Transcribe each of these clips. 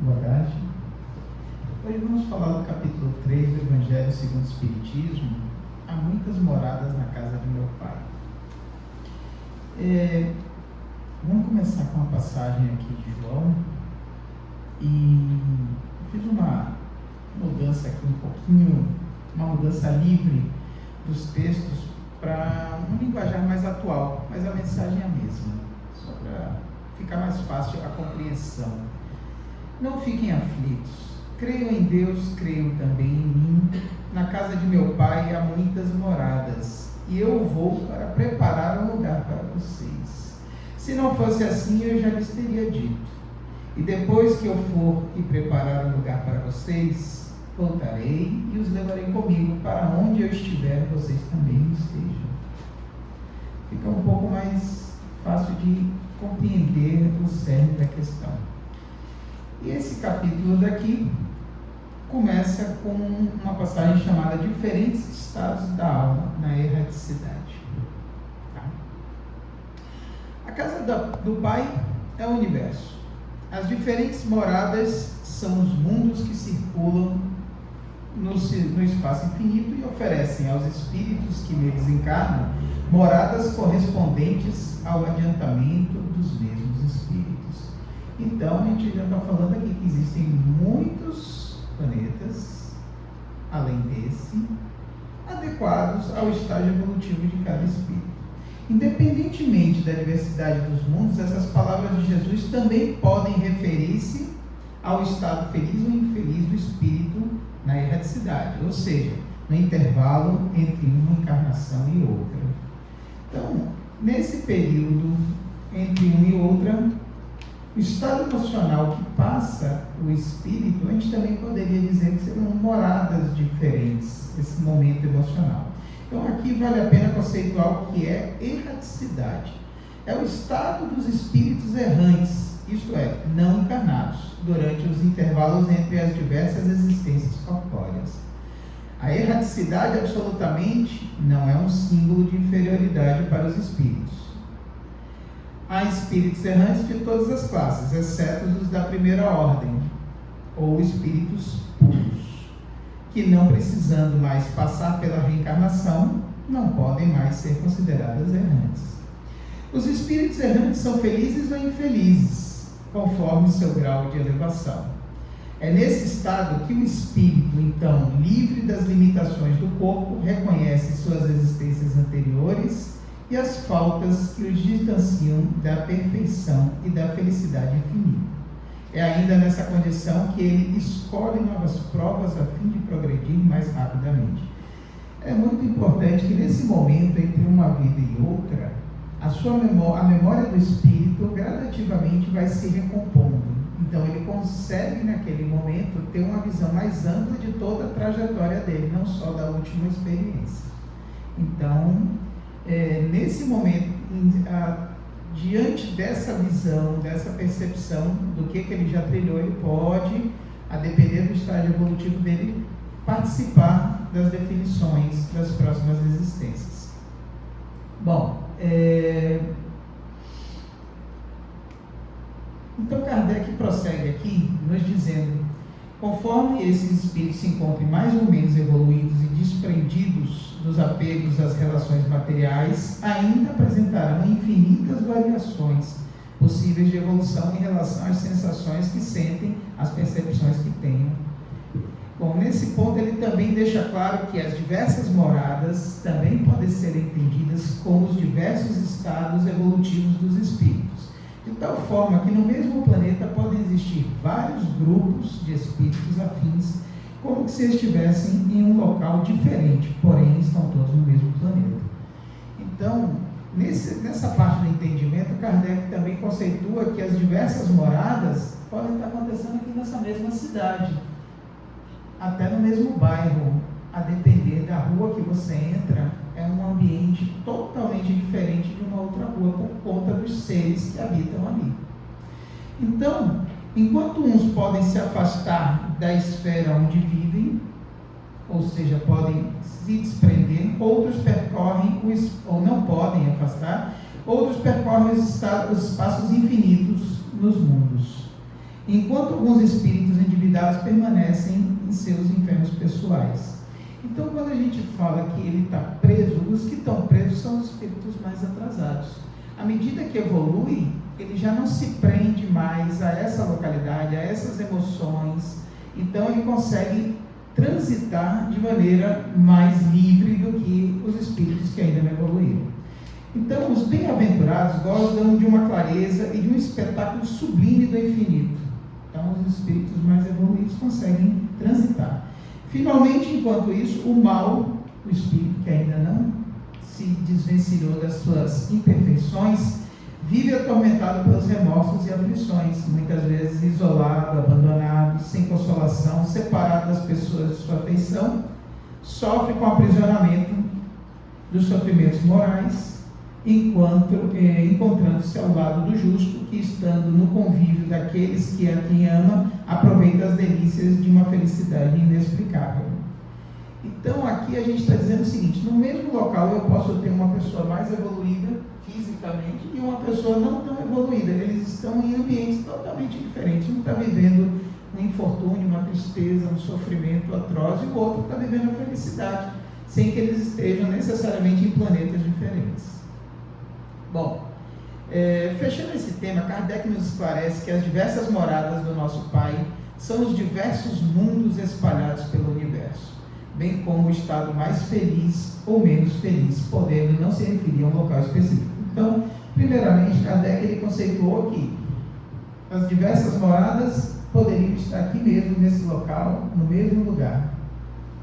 boa tarde. Hoje vamos falar do capítulo 3 do Evangelho segundo o Espiritismo. Há muitas moradas na casa de meu pai. Vamos começar com uma passagem aqui de João. E fiz uma mudança aqui um pouquinho, uma mudança livre dos textos para um linguajar mais atual, mas a mensagem é a mesma, só para ficar mais fácil a compreensão. Não fiquem aflitos, creiam em Deus, creiam também em mim. Na casa de meu pai há muitas moradas, e eu vou para preparar um lugar para vocês. Se não fosse assim, eu já lhes teria dito. E depois que eu for e preparar um lugar para vocês, voltarei e os levarei comigo, para onde eu estiver, vocês também estejam. Fica um pouco mais fácil de compreender o cerne da questão. E esse capítulo daqui começa com uma passagem chamada Diferentes Estados da Alma na Erraticidade. Tá? A casa do Pai é o universo. As diferentes moradas são os mundos que circulam no espaço infinito e oferecem aos espíritos que neles encarnam moradas correspondentes ao adiantamento dos mesmos espíritos. Então, a gente já está falando aqui que existem muitos planetas, além desse, adequados ao estágio evolutivo de cada espírito. Independentemente da diversidade dos mundos, essas palavras de Jesus também podem referir-se ao estado feliz ou infeliz do espírito na erraticidade, ou seja, no intervalo entre uma encarnação e outra. Então, nesse período entre uma e outra, o estado emocional que passa o espírito, a gente também poderia dizer que seriam moradas diferentes, esse momento emocional. Então aqui vale a pena conceituar o que é erraticidade. É o estado dos espíritos errantes, isto é, não encarnados, durante os intervalos entre as diversas existências corpóreas. A erraticidade absolutamente não é um símbolo de inferioridade para os espíritos. Há espíritos errantes de todas as classes, exceto os da primeira ordem, ou espíritos puros, que não precisando mais passar pela reencarnação, não podem mais ser consideradas errantes. Os espíritos errantes são felizes ou infelizes, conforme seu grau de elevação. É nesse estado que o espírito, então, livre das limitações do corpo, reconhece suas existências anteriores e as faltas que os distanciam da perfeição e da felicidade infinita. É ainda nessa condição que ele escolhe novas provas a fim de progredir mais rapidamente. É muito importante que nesse momento entre uma vida e outra, a memória do espírito gradativamente vai se recompondo. Então ele consegue naquele momento ter uma visão mais ampla de toda a trajetória dele, não só da última experiência. Então, nesse momento, diante dessa visão, dessa percepção do que ele já trilhou, ele pode, a depender do estágio evolutivo dele, participar das definições das próximas existências. Bom, então Kardec prossegue aqui, nos dizendo: conforme esses espíritos se encontrem mais ou menos evoluídos e desprendidos dos apegos às relações materiais, ainda apresentarão infinitas variações possíveis de evolução em relação às sensações que sentem, às percepções que tenham. Bom, nesse ponto ele também deixa claro que as diversas moradas também podem ser entendidas como os diversos estados evolutivos dos espíritos, de tal forma que no mesmo planeta podem existir vários grupos de espíritos afins, como se estivessem em um local diferente, porém estão todos no mesmo planeta. Então, nessa parte do entendimento, Kardec também conceitua que as diversas moradas podem estar acontecendo aqui nessa mesma cidade, até no mesmo bairro, a depender da rua que você entra, é um ambiente totalmente diferente de uma outra rua, por conta dos seres que habitam ali. Então, enquanto uns podem se afastar da esfera onde vivem, ou seja, podem se desprender, outros percorrem, ou não podem afastar, outros percorrem os espaços infinitos nos mundos. enquanto alguns espíritos endividados permanecem em seus infernos pessoais. Então, quando a gente fala que ele está preso, os que estão presos são os espíritos mais atrasados. À medida que evolui, ele já não se prende mais a essa localidade, a essas emoções. Então, ele consegue transitar de maneira mais livre do que os espíritos que ainda não evoluíram. Então, os bem-aventurados gozam de uma clareza e de um espetáculo sublime do infinito. Então, os espíritos mais evoluídos conseguem transitar. Finalmente, enquanto isso, o mal, o espírito que ainda não se desvencilhou das suas imperfeições, vive atormentado pelos remorsos e aflições, muitas vezes isolado, abandonado, sem consolação, separado das pessoas de sua afeição, sofre com o aprisionamento dos sofrimentos morais, encontrando-se ao lado do justo, que, estando no convívio daqueles que a quem ama, aproveita as delícias de uma felicidade inexplicável. Então, aqui a gente está dizendo o seguinte: no mesmo local eu posso ter uma pessoa mais evoluída fisicamente e uma pessoa não tão evoluída. Eles estão em ambientes totalmente diferentes. Um está vivendo um infortúnio, uma tristeza, um sofrimento atroz, e o outro está vivendo a felicidade, sem que eles estejam necessariamente em planetas diferentes. Bom, fechando esse tema, Kardec nos esclarece que as diversas moradas do nosso Pai são os diversos mundos espalhados pelo universo, bem como o estado mais feliz ou menos feliz, podendo não se referir a um local específico. Então, primeiramente, Kardec ele conceituou que as diversas moradas poderiam estar aqui mesmo, nesse local, no mesmo lugar,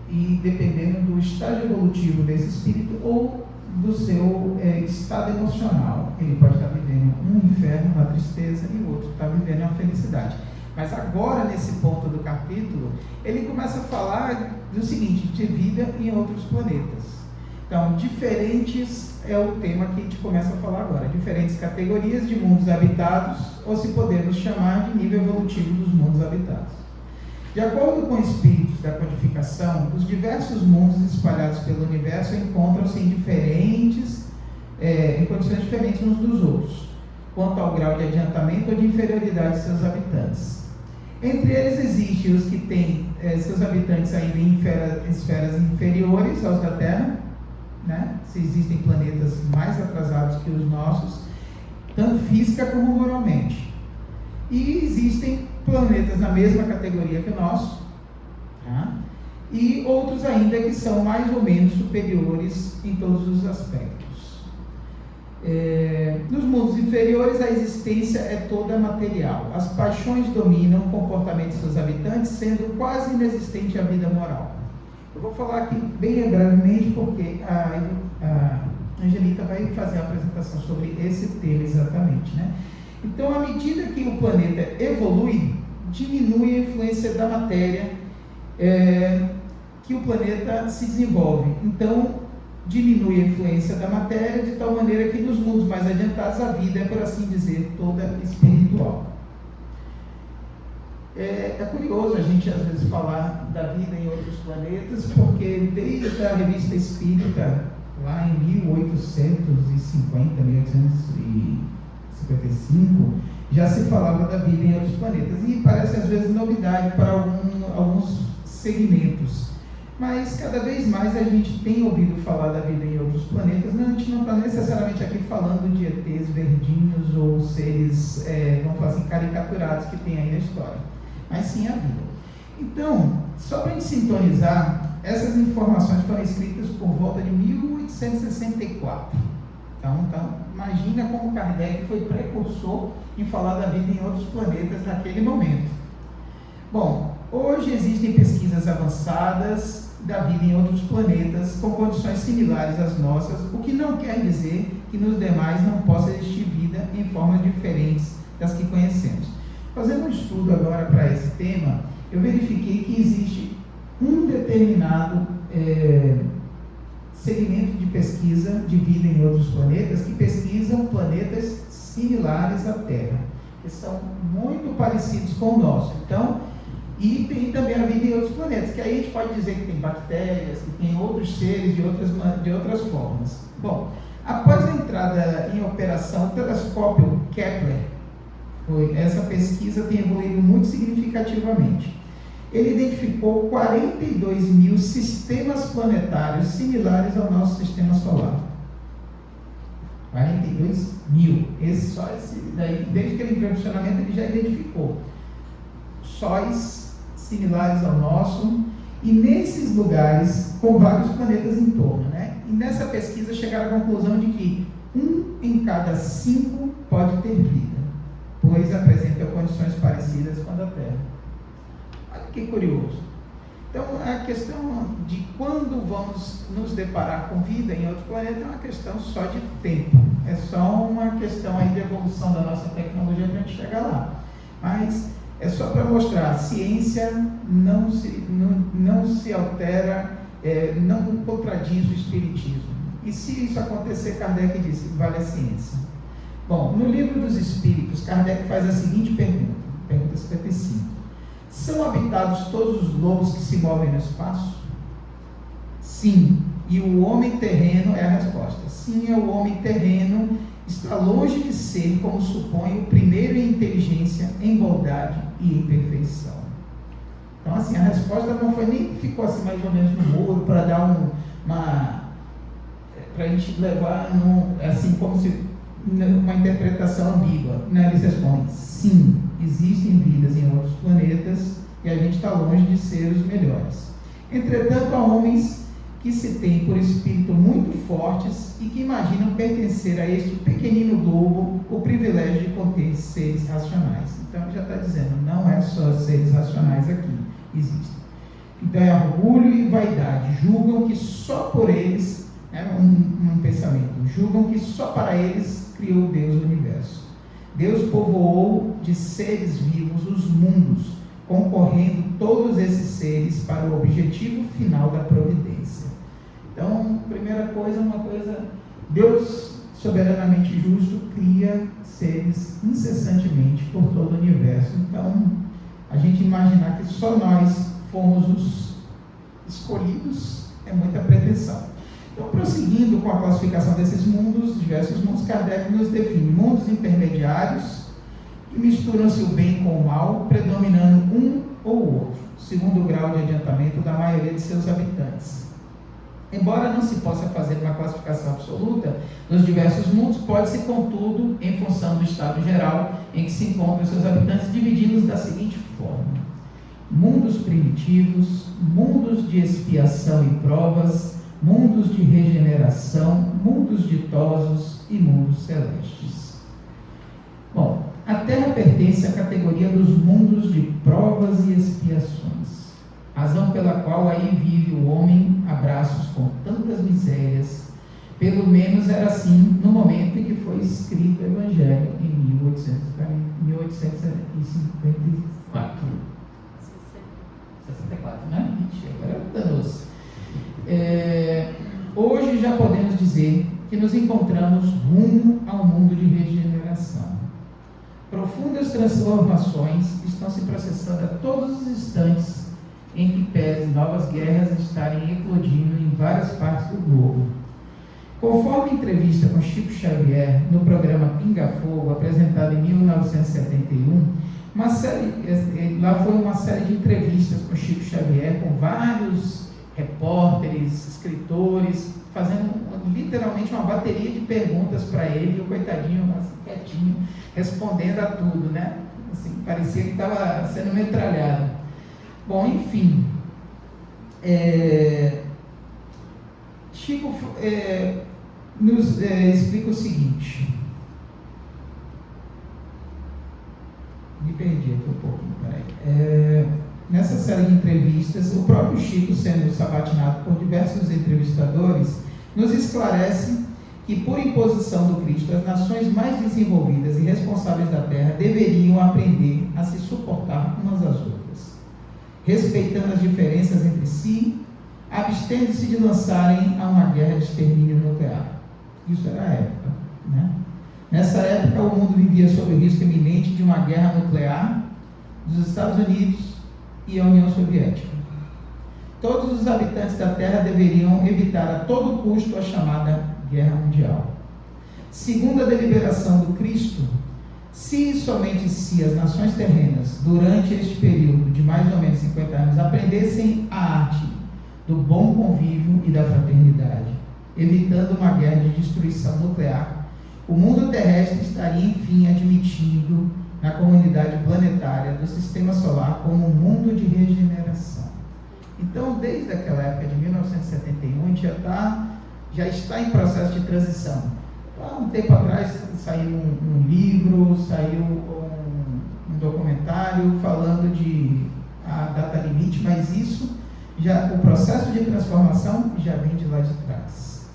e dependendo do estágio evolutivo desse espírito ou do seu estado emocional. Ele pode estar vivendo um inferno, uma tristeza, e o outro está vivendo uma felicidade. Mas agora, nesse ponto do capítulo, ele começa a falar do seguinte: de vida em outros planetas. Então, diferentes é o tema que a gente começa a falar agora. Diferentes categorias de mundos habitados, ou se podemos chamar de nível evolutivo dos mundos habitados. De acordo com espíritos da codificação, os diversos mundos espalhados pelo universo encontram-se em condições diferentes uns dos outros, quanto ao grau de adiantamento ou de inferioridade de seus habitantes. Entre eles existem os que têm seus habitantes ainda em esferas inferiores aos da Terra, né? Se existem planetas mais atrasados que os nossos, tanto física como moralmente. E existem planetas na mesma categoria que o nosso, tá? E outros ainda que são mais ou menos superiores em todos os aspectos. Nos mundos inferiores, a existência é toda material. As paixões dominam o comportamento de seus habitantes, sendo quase inexistente a vida moral. Eu vou falar aqui bem brevemente, porque a Angelita vai fazer a apresentação sobre esse tema exatamente, né? Então, à medida que o planeta evolui, diminui a influência da matéria que o planeta se desenvolve. Então, diminui a influência da matéria de tal maneira que nos mundos mais adiantados a vida é, por assim dizer, toda espiritual. É curioso a gente às vezes falar da vida em outros planetas, porque desde a Revista Espírita, lá em 1850, 1855, já se falava da vida em outros planetas, e parece às vezes novidade para alguns segmentos. Mas cada vez mais a gente tem ouvido falar da vida em outros planetas. A gente não está necessariamente aqui falando de ETs verdinhos ou seres, vamos falar assim, caricaturados que tem aí na história, mas sim a vida. Então, só para a gente sintonizar, essas informações foram escritas por volta de 1864. Então imagina como Kardec foi precursor em falar da vida em outros planetas naquele momento. Bom, hoje existem pesquisas avançadas da vida em outros planetas com condições similares às nossas, o que não quer dizer que nos demais não possa existir vida em formas diferentes das que conhecemos. Fazendo um estudo agora para esse tema, eu verifiquei que existe um determinado segmento de pesquisa de vida em outros planetas que pesquisam planetas similares à Terra, que são muito parecidos com o nosso. Então, e tem também a vida em outros planetas, que aí a gente pode dizer que tem bactérias, que tem outros seres de outras formas. Bom, após a entrada em operação do telescópio Kepler, Essa pesquisa tem evoluído muito significativamente. Ele identificou 42 mil sistemas planetários similares ao nosso sistema solar. 42 mil. Esse daí, desde que ele entrou em funcionamento, ele já identificou sóis similares ao nosso, e nesses lugares, com vários planetas em torno, né? E nessa pesquisa chegaram à conclusão de que 1 em cada 5 pode ter vida, pois apresentam condições parecidas com a da Terra. Olha que curioso. Então, a questão de quando vamos nos deparar com vida em outro planeta é uma questão só de tempo. É só uma questão aí de evolução da nossa tecnologia para a gente chegar lá. Mas é só para mostrar, a ciência não se altera, não contradiz o espiritismo. E se isso acontecer, Kardec disse, vale a ciência. Bom, no Livro dos Espíritos, Kardec faz a seguinte pergunta 55. São habitados todos os globos que se movem no espaço? Sim. E o homem terreno é a resposta. Sim, o homem terreno está longe de ser, como supõe, o primeiro em inteligência, em bondade e em perfeição. Então, assim, a resposta não foi nem ficou assim mais ou menos no muro para dar para a gente levar assim como se uma interpretação ambígua. Não, eles respondem: sim, existem vidas em outros planetas e a gente está longe de ser os melhores. Entretanto, há homens que se têm por espírito muito fortes e que imaginam pertencer a este pequenino globo o privilégio de conter seres racionais. Então, já está dizendo, não é só seres racionais aqui, existem. Então, é orgulho e vaidade. Julgam que só por eles, um pensamento, julgam que só para eles criou Deus o universo. Deus povoou de seres vivos os mundos, concorrendo todos esses seres para o objetivo final da providência. Então, primeira coisa, Deus, soberanamente justo, cria seres incessantemente por todo o universo. Então, a gente imaginar que só nós fomos os escolhidos é muita pretensão. Então, prosseguindo com a classificação desses mundos, diversos mundos, Kardec nos define mundos intermediários, que misturam-se o bem com o mal, predominando um ou outro, segundo o grau de adiantamento da maioria de seus habitantes. Embora não se possa fazer uma classificação absoluta dos diversos mundos, pode-se, contudo, em função do estado geral em que se encontram seus habitantes, dividi-los da seguinte forma: mundos primitivos, mundos de expiação e provas, mundos de regeneração, mundos ditosos e mundos celestes. Bom, a Terra pertence à categoria dos mundos de provas e expiações, razão pela qual aí vive o homem a braços com tantas misérias. Pelo menos era assim no momento em que foi escrito o Evangelho, em 1854. 64, né? Agora danou-se. Hoje já podemos dizer que nos encontramos rumo ao mundo de regeneração. Profundas transformações estão se processando a todos os instantes, em que pese novas guerras estarem eclodindo em várias partes do globo. Conforme entrevista com Chico Xavier no programa Pinga Fogo, apresentado em 1971, lá foi uma série de entrevistas com Chico Xavier, com vários repórteres, escritores, fazendo literalmente uma bateria de perguntas para ele, o coitadinho, assim, quietinho, respondendo a tudo, né? Assim, parecia que estava sendo metralhado. Bom, enfim, Chico nos explica o seguinte. Me perdi aqui um pouquinho, peraí. Nessa série de entrevistas, o próprio Chico, sendo sabatinado por diversos entrevistadores, nos esclarece que, por imposição do Cristo, as nações mais desenvolvidas e responsáveis da Terra deveriam aprender a se suportar umas às outras, respeitando as diferenças entre si, abstendo-se de lançarem a uma guerra de extermínio nuclear. Isso era a época, né? Nessa época, o mundo vivia sob o risco iminente de uma guerra nuclear dos Estados Unidos e a União Soviética. Todos os habitantes da Terra deveriam evitar a todo custo a chamada Guerra Mundial. Segundo a deliberação do Cristo, somente se as nações terrenas, durante este período de mais ou menos 50 anos, aprendessem a arte do bom convívio e da fraternidade, evitando uma guerra de destruição nuclear, o mundo terrestre estaria, enfim, admitido na comunidade planetária do Sistema Solar como um mundo de regeneração. Então, desde aquela época de 1971, a gente já está em processo de transição. Há um tempo atrás saiu um livro, saiu um documentário falando de a data limite, mas o processo de transformação já vem de lá de trás.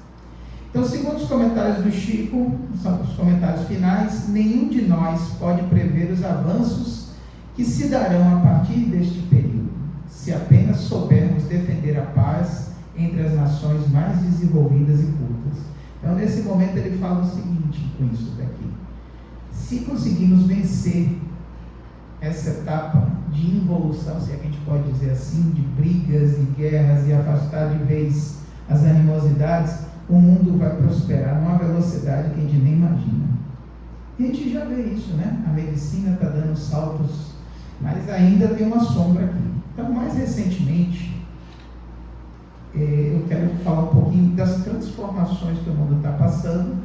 Então, segundo os comentários do Chico, são os comentários finais, nenhum de nós pode prever os avanços que se darão a partir deste período, se apenas soubermos defender a paz entre as nações mais desenvolvidas e cultas. Então, nesse momento, ele fala o seguinte com isso daqui: se conseguirmos vencer essa etapa de involução, se é que a gente pode dizer assim, de brigas e guerras e afastar de vez as animosidades, o mundo vai prosperar numa velocidade que a gente nem imagina. E a gente já vê isso, né? A medicina está dando saltos, mas ainda tem uma sombra aqui. Então, mais recentemente, eu quero falar um pouquinho das transformações que o mundo está passando,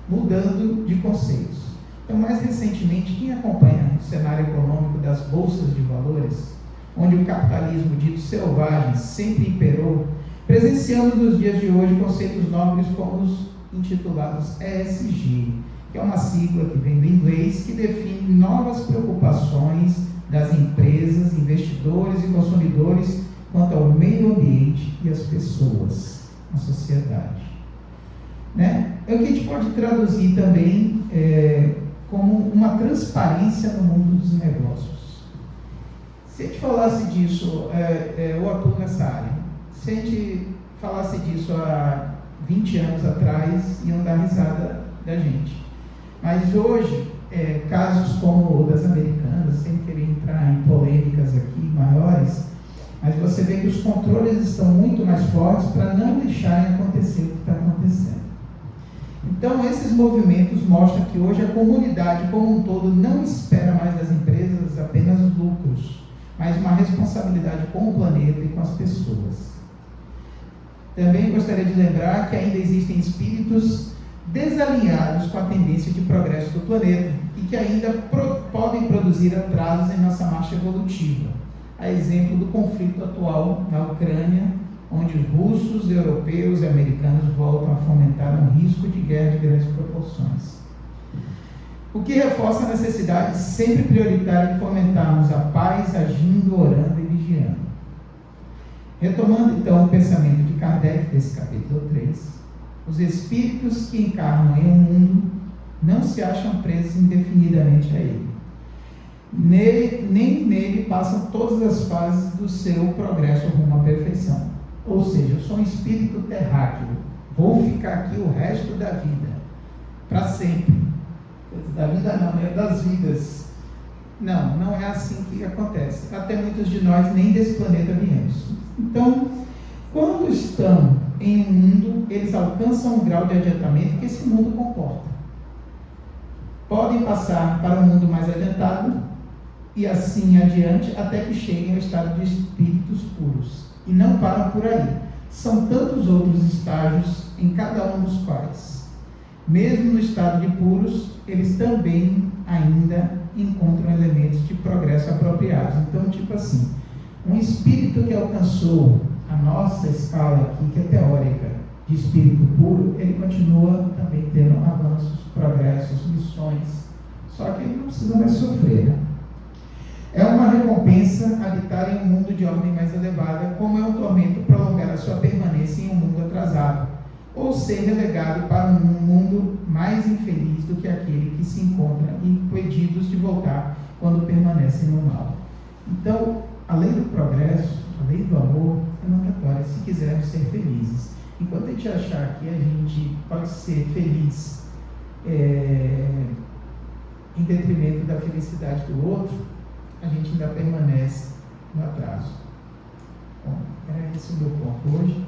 mudando de conceitos. Então, mais recentemente, quem acompanha o cenário econômico das bolsas de valores, onde o capitalismo dito selvagem sempre imperou, presenciamos nos dias de hoje conceitos nobres como os intitulados ESG, que é uma sigla que vem do inglês, que define novas preocupações das empresas, investidores e consumidores quanto ao meio ambiente e às pessoas, a sociedade. Né? É o que a gente pode traduzir também como uma transparência no mundo dos negócios. Se a gente falasse disso, eu atuo nessa área, se a gente falasse disso há 20 anos atrás, iam dar risada da gente. Mas hoje, casos como o das Americanas, sem querer entrar em polêmicas aqui maiores, mas você vê que os controles estão muito mais fortes para não deixarem acontecer o que está acontecendo. Então, esses movimentos mostram que hoje a comunidade como um todo não espera mais das empresas apenas lucros, mas uma responsabilidade com o planeta e com as pessoas. Também gostaria de lembrar que ainda existem espíritos desalinhados com a tendência de progresso do planeta e que ainda podem produzir atrasos em nossa marcha evolutiva. A exemplo do conflito atual na Ucrânia, onde russos, europeus e americanos voltam a fomentar um risco de guerra de grandes proporções. O que reforça a necessidade sempre prioritária de fomentarmos a paz agindo, orando e vigiando. Retomando então o pensamento de Kardec desse capítulo 3, os espíritos que encarnam em um mundo não se acham presos indefinidamente a ele. Nem nele passam todas as fases do seu progresso rumo à perfeição. Ou seja, eu sou um espírito terráqueo, vou ficar aqui o resto da vida, para sempre. Da vida não, é das vidas. Não é assim que acontece. Até muitos de nós nem desse planeta viemos. Então, quando estão em um mundo, eles alcançam um grau de adiantamento que esse mundo comporta. Podem passar para um mundo mais adiantado e assim adiante até que cheguem ao estado de espíritos puros. E não param por aí. São tantos outros estágios em cada um dos quais, mesmo no estado de puros, eles também ainda encontram elementos de progresso apropriados. Então, tipo assim, um espírito que alcançou a nossa escala aqui, que é teórica, de espírito puro, ele continua também tendo avanços, progressos, missões, só que ele não precisa mais sofrer, né? É uma recompensa habitar em um mundo de ordem mais elevada, como é um tormento prolongar a sua permanência em um mundo atrasado, ou ser relegado para um mundo mais infeliz do que aquele que se encontra impedidos de voltar quando permanecem no mal. Então, a lei do progresso, a lei do amor, é mandatória se quisermos ser felizes. Enquanto a gente achar que a gente pode ser feliz em detrimento da felicidade do outro, a gente ainda permanece no atraso. Bom, era esse o meu ponto hoje.